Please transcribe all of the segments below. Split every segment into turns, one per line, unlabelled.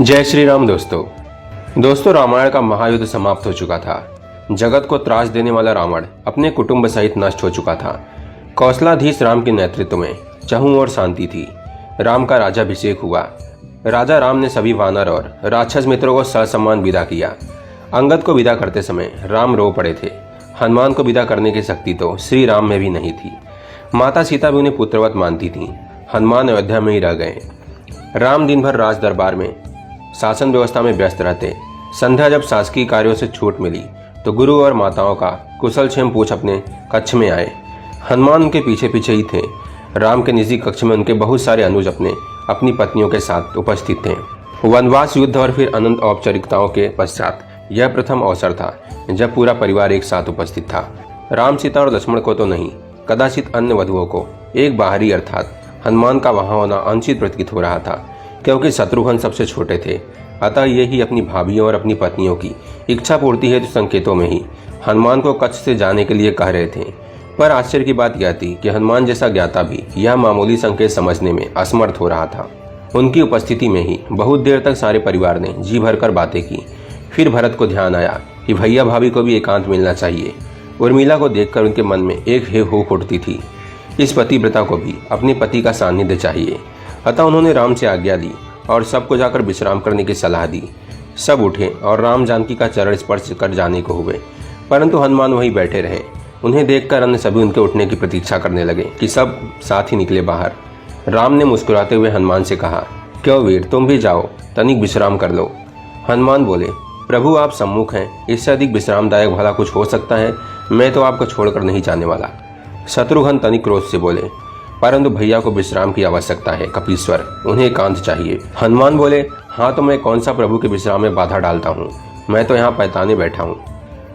जय श्री राम। दोस्तों रामायण का महायुद्ध समाप्त हो चुका था। जगत को त्रास देने वाला रावण अपने कुटुंब सहित नष्ट हो चुका था। कौशलाधीश राम के नेतृत्व में चहुं ओर शांति थी। राम का राज्याभिषेक हुआ। राजा राम ने सभी वानर और राक्षस मित्रों को ससम्मान विदा किया। अंगद को विदा करते समय राम रो पड़े थे। हनुमान को विदा करने की शक्ति तो श्री राम में भी नहीं थी। माता सीता भी उन्हें पुत्रवत मानती थीं। हनुमान अयोध्या में ही रह गए। राम दिन भर राज दरबार में शासन व्यवस्था में व्यस्त रहते। संध्या जब शासकीय कार्यों से छूट मिली तो गुरु और माताओं का कुशल क्षेम पूछ अपने कक्ष में आए। हनुमान उनके पीछे पीछे ही थे। राम के निजी कक्ष में उनके बहुत सारे अनुज अपनी पत्नियों के साथ उपस्थित थे। वनवास, युद्ध और फिर अनंत औपचारिकताओं के पश्चात यह प्रथम अवसर था जब पूरा परिवार एक साथ उपस्थित था। राम, सीता और लक्ष्मण को तो नहीं, कदाचित अन्य वधुओं को एक बाहरी अर्थात हनुमान का वहां होना अनुचित प्रतीत हो रहा था, क्योंकि शत्रुघ्न सबसे छोटे थे। अतः ये ही अपनी भाभियों और अपनी पत्नियों की इच्छा पूर्ति हेतु संकेतों में ही हनुमान को कच्छ से जाने के लिए कह रहे थे। पर आश्चर्य की बात यह थी कि हनुमान जैसा ज्ञाता भी यह मामूली संकेत समझने में असमर्थ हो रहा था। उनकी उपस्थिति में ही बहुत देर तक सारे परिवार ने जी भरकर बातें की। फिर भरत को ध्यान आया कि भैया भाभी को भी एकांत मिलना चाहिए। उर्मिला को देखकर उनके मन में एक हे होक उठती थी। इस पतिव्रता को भी अपने पति का सानिध्य चाहिए। अतः उन्होंने राम से आज्ञा ली और सबको जाकर विश्राम करने की सलाह दी। सब उठे और राम जानकी का चरण स्पर्श कर जाने को हुए, परंतु हनुमान वहीं बैठे रहे। उन्हें देखकर अन्य सभी उनके उठने की प्रतीक्षा करने लगे कि सब साथ ही निकले बाहर। राम ने मुस्कुराते हुए हनुमान से कहा, क्यों वीर, तुम भी जाओ, तनिक विश्राम कर लो। हनुमान बोले, प्रभु आप सम्मुख हैं, इससे अधिक विश्रामदायक भला कुछ हो सकता है? मैं तो आपको छोड़कर नहीं जाने वाला। शत्रुघ्न तनिक क्रोध से बोले, परंतु भैया को विश्राम की आवश्यकता है कपीश्वर, उन्हें एकांत चाहिए। हनुमान बोले, हाँ तो मैं कौन सा प्रभु के विश्राम में बाधा डालता हूँ, मैं तो यहाँ पैताने बैठा हूँ।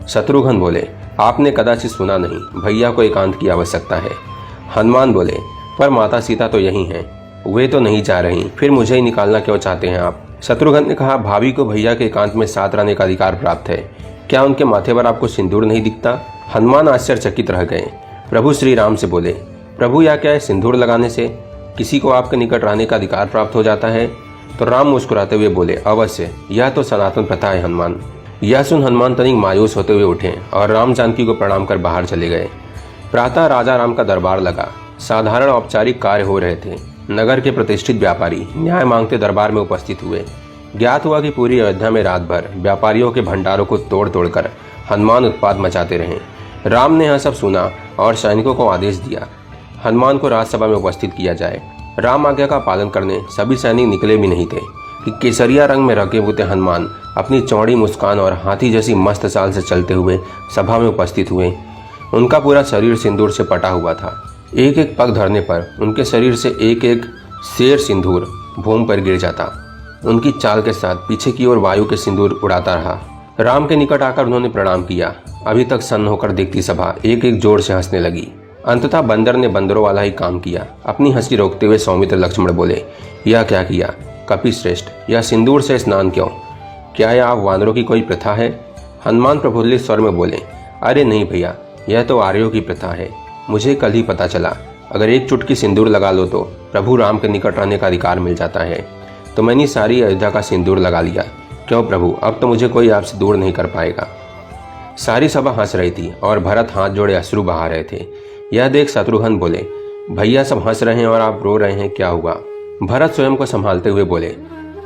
शत्रुघ्न बोले, आपने कदाचित सुना नहीं, भैया को एकांत की आवश्यकता है। हनुमान बोले, पर माता सीता तो यही हैं, वे तो नहीं जा रही, फिर मुझे ही निकालना क्यों चाहते हैं आप? शत्रुघ्न ने कहा, भाभी को भैया के एकांत में साथ रहने का अधिकार प्राप्त है। क्या उनके माथे पर आपको सिंदूर नहीं दिखता? हनुमान आश्चर्यचकित रह गए। प्रभु श्री राम से बोले, प्रभु यह क्या है, सिंदूर लगाने से किसी को आपके निकट रहने का अधिकार प्राप्त हो जाता है? तो राम मुस्कुराते हुए बोले, अवश्य, यह तो सनातन प्रथा है हनुमान। यह सुन हनुमान तनिक मायूस होते हुए उठे और राम जानकी को प्रणाम कर बाहर चले गए। प्रातः राजा राम का दरबार लगा। साधारण औपचारिक कार्य हो रहे थे। नगर के प्रतिष्ठित व्यापारी न्याय मांगते दरबार में उपस्थित हुए। ज्ञात हुआ कि पूरी अयोध्या में रात भर व्यापारियों के भंडारों को तोड़ तोड़कर हनुमान उत्पात मचाते रहे। राम ने यह सब सुना और सैनिकों को आदेश दिया, हनुमान को राजसभा में उपस्थित किया जाए। राम आज्ञा का पालन करने सभी सैनिक निकले भी नहीं थे कि केसरिया रंग में रखे हुए हनुमान अपनी चौड़ी मुस्कान और हाथी जैसी मस्त चाल से चलते हुए सभा में उपस्थित हुए। उनका पूरा शरीर सिंदूर से पटा हुआ था। एक एक पग धरने पर उनके शरीर से एक एक शेर सिंदूर भूमि पर गिर जाता। उनकी चाल के साथ पीछे की ओर वायु के सिंदूर उड़ाता रहा। राम के निकट आकर उन्होंने प्रणाम किया। अभी तक सन्न होकर देखती सभा एक एक जोर से हंसने लगी। अंततः बंदर ने बंदरों वाला ही काम किया। अपनी हंसी रोकते हुए सौमित्र लक्ष्मण बोले, यह क्या किया कपिश्रेष्ठ, यह सिंदूर से स्नान क्यों? क्या यह आप वानरों की कोई प्रथा है? हनुमान प्रफुल्लित स्वर में बोले, अरे नहीं भैया, यह तो आर्यों की प्रथा है। मुझे कल ही पता चला, अगर एक चुटकी सिंदूर लगा लो तो प्रभु राम के निकट रहने का अधिकार मिल जाता है। तो मैंने सारी अयोध्या का सिंदूर लगा लिया। क्यों प्रभु, अब तो मुझे कोई आपसे दूर नहीं कर पाएगा। सारी सभा हंस रही थी और भरत हाथ जोड़े अश्रु बहा रहे थे। यह देख शत्रुघ्न बोले, भैया सब हंस रहे हैं और आप रो रहे हैं, क्या हुआ? भरत स्वयं को संभालते हुए बोले,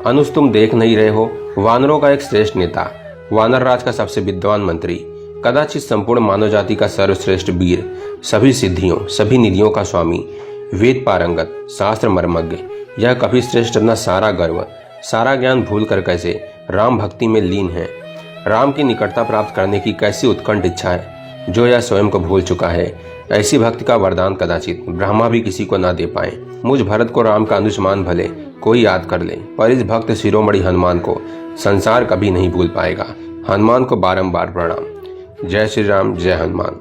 अनुज तुम देख नहीं रहे हो, वानरों का एक श्रेष्ठ नेता, वानर राज का सबसे विद्वान मंत्री, कदाचित संपूर्ण मानव जाति का सर्वश्रेष्ठ वीर, सभी सिद्धियों सभी निधियों का स्वामी, वेद पारंगत, शास्त्र मर्मज्ञ, यह कपिश्रेष्ठ अपना सारा गर्व सारा ज्ञान भूल कर कैसे राम भक्ति में लीन है। राम की निकटता प्राप्त करने की कैसी उत्कंठ इच्छा है जो यह स्वयं को भूल चुका है। ऐसी भक्ति का वरदान कदाचित ब्रह्मा भी किसी को ना दे पाए। मुझ भरत को राम का अनुष्मान भले कोई याद कर ले, पर इस भक्त शिरोमणि हनुमान को संसार कभी नहीं भूल पाएगा। हनुमान को बारंबार प्रणाम। जय श्री राम, जय हनुमान।